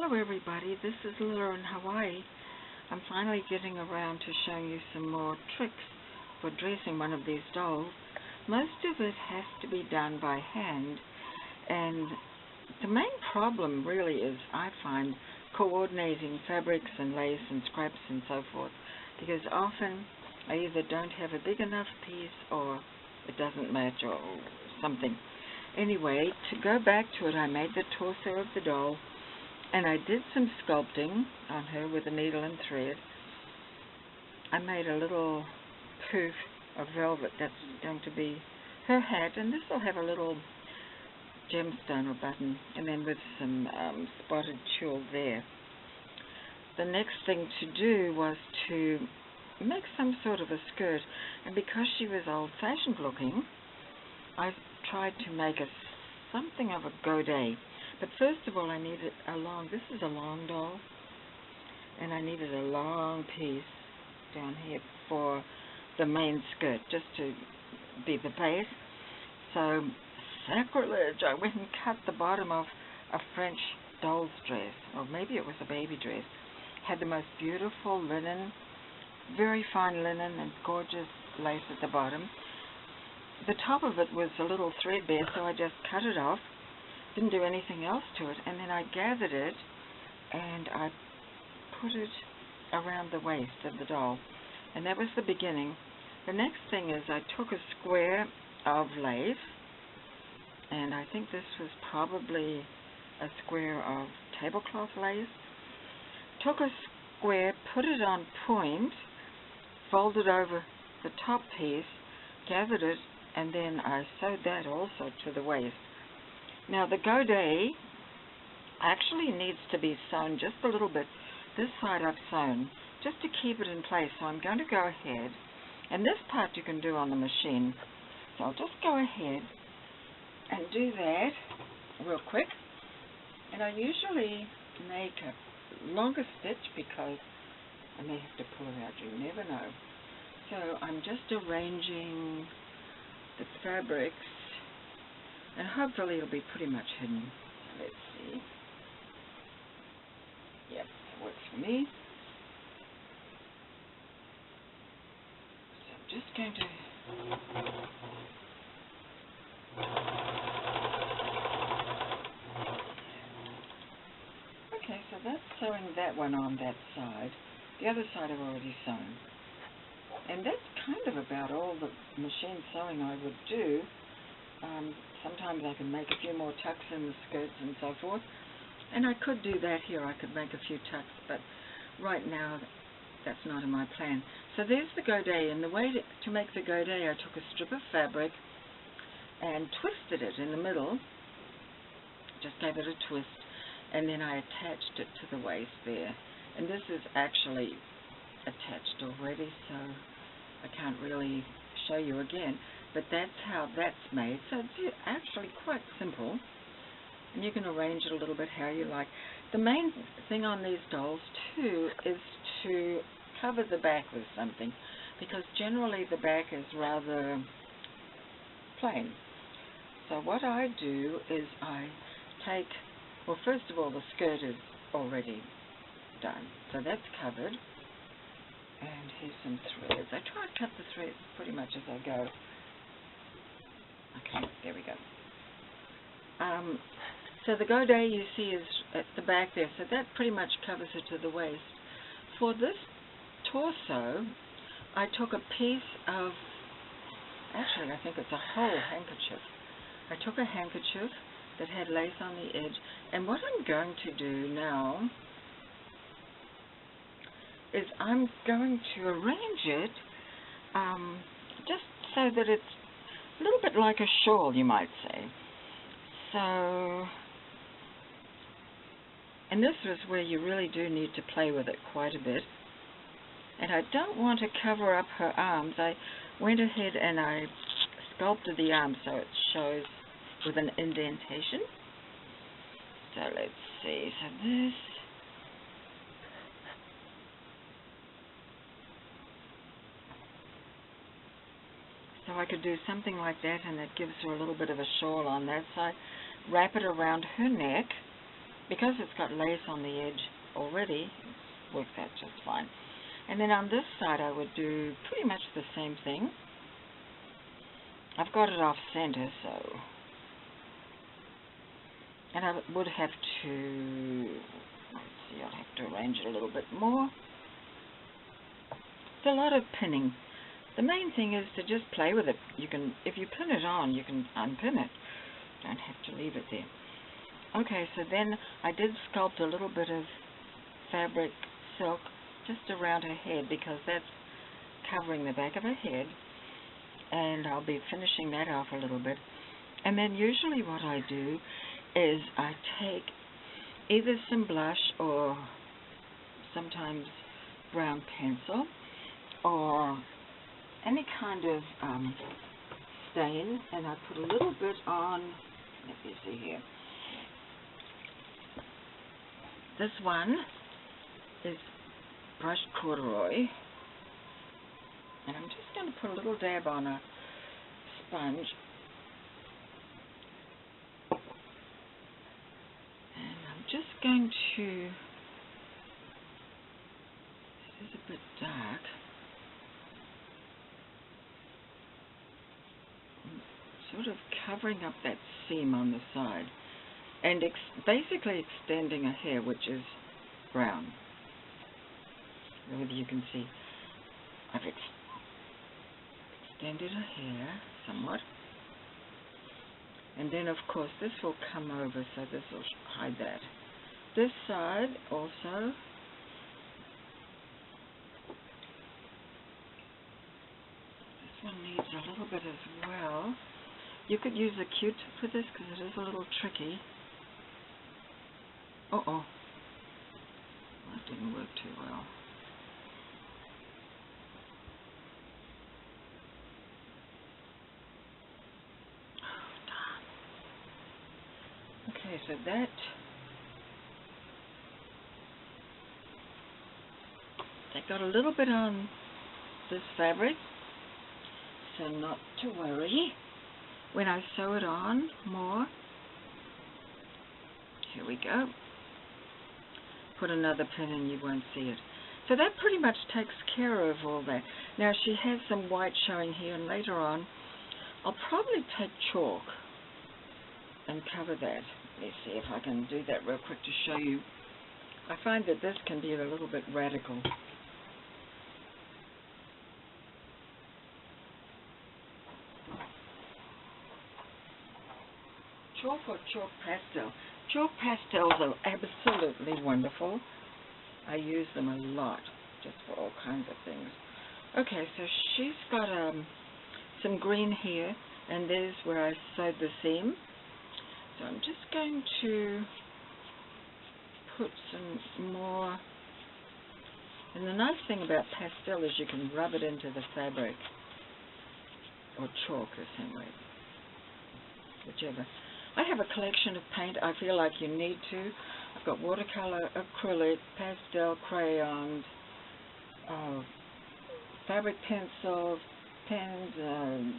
Hello everybody, this is Lilla in Hawaii. I'm finally getting around to showing you some more tricks for dressing one of these dolls. Most of it has to be done by hand, and the main problem really is, I find, coordinating fabrics and lace and scraps and so forth, because often I either don't have a big enough piece or it doesn't match or something. Anyway, to go back to it, I made the torso of the doll, and I did some sculpting on her with a needle and thread. I made a little poof of velvet that's going to be her hat, and this will have a little gemstone or button, and then with some spotted tulle there. The next thing to do was to make some sort of a skirt, and because she was old-fashioned looking, I tried to make something of a godet. But first of all, I needed this is a long doll, and I needed a long piece down here for the main skirt, just to be the base. So, sacrilege, I went and cut the bottom of a French doll's dress, or maybe it was a baby dress. Had the most beautiful linen, very fine linen and gorgeous lace at the bottom. The top of it was a little threadbare, so I just cut it off. Didn't do anything else to it, and then I gathered it and I put it around the waist of the doll, and that was the beginning. The next thing is I took a square of lace, and I think this was probably a square of tablecloth lace. Took a square, put it on point, folded over the top piece, gathered it, and then I sewed that also to the waist. Now the godet actually needs to be sewn just a little bit. This side I've sewn just to keep it in place. So I'm going to go ahead, and this part you can do on the machine. So I'll just go ahead and do that real quick. And I usually make a longer stitch because I may have to pull it out. You never know. So I'm just arranging the fabrics, and hopefully it'll be pretty much hidden. Let's see. Yep, that works for me. So I'm just going to... Okay, so that's sewing that one on that side. The other side I've already sewn. And that's kind of about all the machine sewing I would do. Sometimes I can make a few more tucks in the skirts and so forth, and I could do that here. I could make a few tucks, but right now that's not in my plan. So there's the godet, and the way to make the godet, I took a strip of fabric and twisted it in the middle, just gave it a twist, and then I attached it to the waist there. And this is actually attached already, so I can't really show you again, but that's how that's made. So it's actually quite simple, and you can arrange it a little bit how you like. The main thing on these dolls too is to cover the back with something, because generally the back is rather plain. So what I do is I take, well, first of all, the skirt is already done, so that's covered. And here's some threads. I try to cut the threads pretty much as I go. Okay, there we go. So the godet you see is at the back there, so that pretty much covers it to the waist. For this torso, I took a piece of, actually I think it's a whole handkerchief. I took a handkerchief that had lace on the edge, and what I'm going to do now is I'm going to arrange it just so that it's a little bit like a shawl, you might say. So, and this is where you really do need to play with it quite a bit. And I don't want to cover up her arms. I went ahead and I sculpted the arm so it shows with an indentation. So let's see, so this... So I could do something like that, and that gives her a little bit of a shawl on that side. Wrap it around her neck because it's got lace on the edge already, it works out just fine. And then on this side I would do pretty much the same thing. I've got it off center, so, and I would have to, let's see, I'll have to arrange it a little bit more. It's a lot of pinning. The main thing is to just play with it. You can, if you pin it on, you can unpin it. Don't have to leave it there. Okay, so then I did sculpt a little bit of fabric silk just around her head because that's covering the back of her head, and I'll be finishing that off a little bit. And then usually what I do is I take either some blush or sometimes brown pencil or any kind of stain, and I put a little bit on, let me see here. This one is brushed corduroy, and I'm just going to put a little dab on a sponge, and I'm just going to, this is a bit dark, I'm sort of covering up that seam on the side and basically extending her hair, which is brown. Whether you can see, I've extended her hair somewhat, and then of course this will come over, so this will hide that. This side also, this one needs a little bit as well. You could use a Q-tip for this because it is a little tricky. Uh-oh, that didn't work too well. Okay, so that, got a little bit on this fabric, so not to worry. When I sew it on more, here we go, put another pin and you won't see it. So that pretty much takes care of all that. Now she has some white showing here, and later on I'll probably take chalk and cover that. Let me see if I can do that real quick to show you. I find that this can be a little bit radical. Chalk or chalk pastel? Chalk pastels are absolutely wonderful. I use them a lot, just for all kinds of things. Okay, so she's got some green here, and there's where I sewed the seam. So I'm just going to put some more. And the nice thing about pastel is you can rub it into the fabric, or chalk the same way, whichever. I have a collection of paint. I feel like you need to. I've got watercolor, acrylic, pastel, crayons, fabric pencils, pens,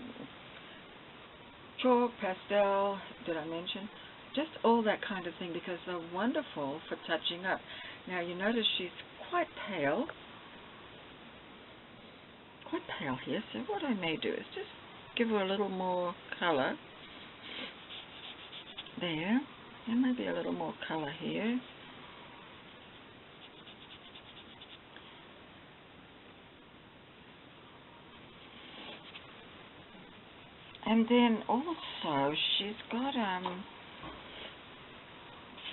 chalk, pastel, did I mention? Just all that kind of thing, because they're wonderful for touching up. Now you notice she's quite pale here, so what I may do is just give her a little more color there, and maybe a little more color here. And then also she's got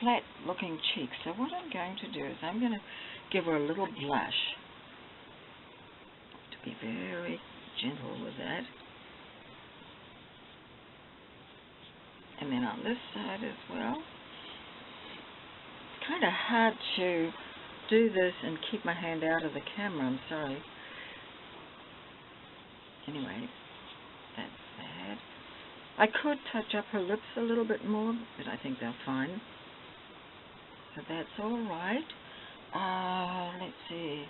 flat looking cheeks, so what I'm going to do is I'm going to give her a little blush, to be very gentle with that. And then on this side as well. It's kind of hard to do this and keep my hand out of the camera, I'm sorry. Anyway, that's that. I could touch up her lips a little bit more, but I think they're fine. So that's all right. Let's see.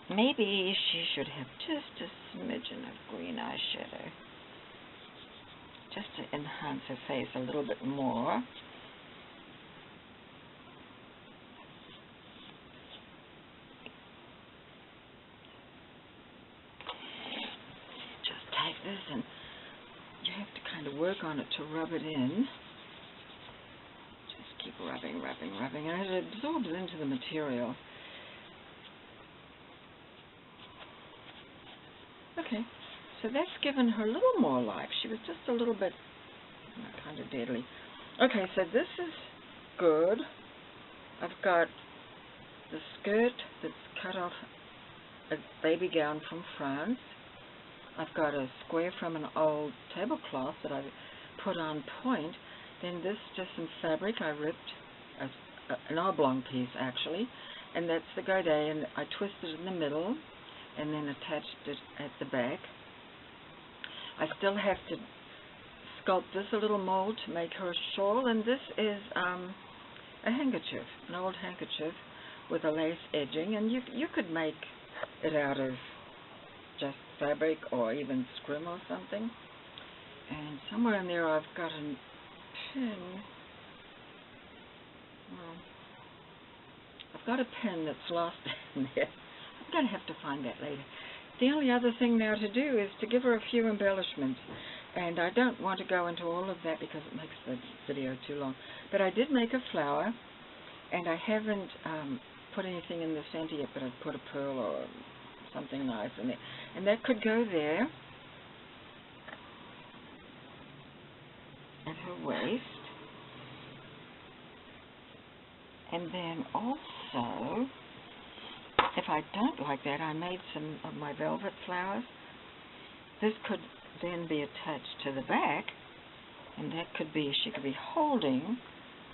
Maybe she should have just a smidgen of green eyeshadow. just to enhance her face a little bit more. Just take this and you have to kind of work on it to rub it in. Just keep rubbing, and it absorbs into the material. Okay, so that's given her a little more life. She was just a little bit kind of deadly. Okay, so this is good. I've got the skirt that's cut off a baby gown from France. I've got a square from an old tablecloth that I put on point. Then this, just some fabric I ripped, an oblong piece actually, and that's the godet, and I twisted it in the middle and then attached it at the back. I still have to sculpt this a little more to make her a shawl, and this is a handkerchief, an old handkerchief with a lace edging, and you could make it out of just fabric or even scrim or something. And somewhere in there I've got a pin. Well, I've got a pin that's lost in there. I'm going to have to find that later. The only other thing now to do is to give her a few embellishments, and I don't want to go into all of that because it makes the video too long. But I did make a flower, and I haven't put anything in the center yet, but I've put a pearl or something nice in there, and that could go there at her waist. And then also, if I don't like that, I made some of my velvet flowers. This could then be attached to the back, and that could be, she could be holding,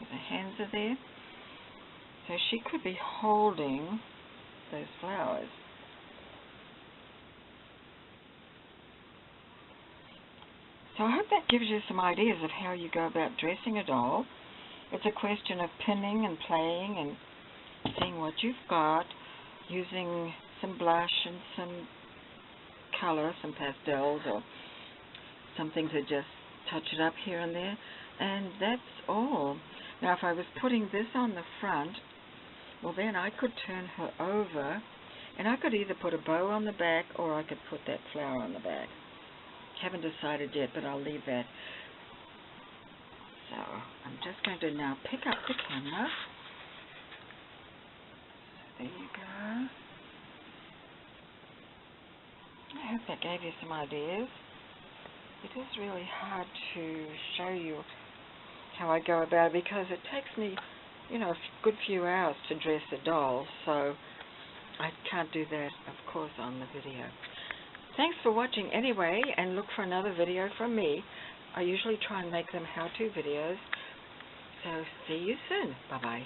the hands are there, so she could be holding those flowers. So I hope that gives you some ideas of how you go about dressing a doll. It's a question of pinning and playing and seeing what you've got, using some blush and some color, some pastels or something to just touch it up here and there, and that's all. Now if I was putting this on the front, well then I could turn her over and I could either put a bow on the back or I could put that flower on the back. Haven't decided yet, but I'll leave that. So I'm just going to now pick up the camera. There you go. I hope that gave you some ideas. It is really hard to show you how I go about it because it takes me, a good few hours to dress a doll, so I can't do that, of course, on the video. Thanks for watching anyway, and look for another video from me. I usually try and make them how-to videos. So see you soon. Bye-bye.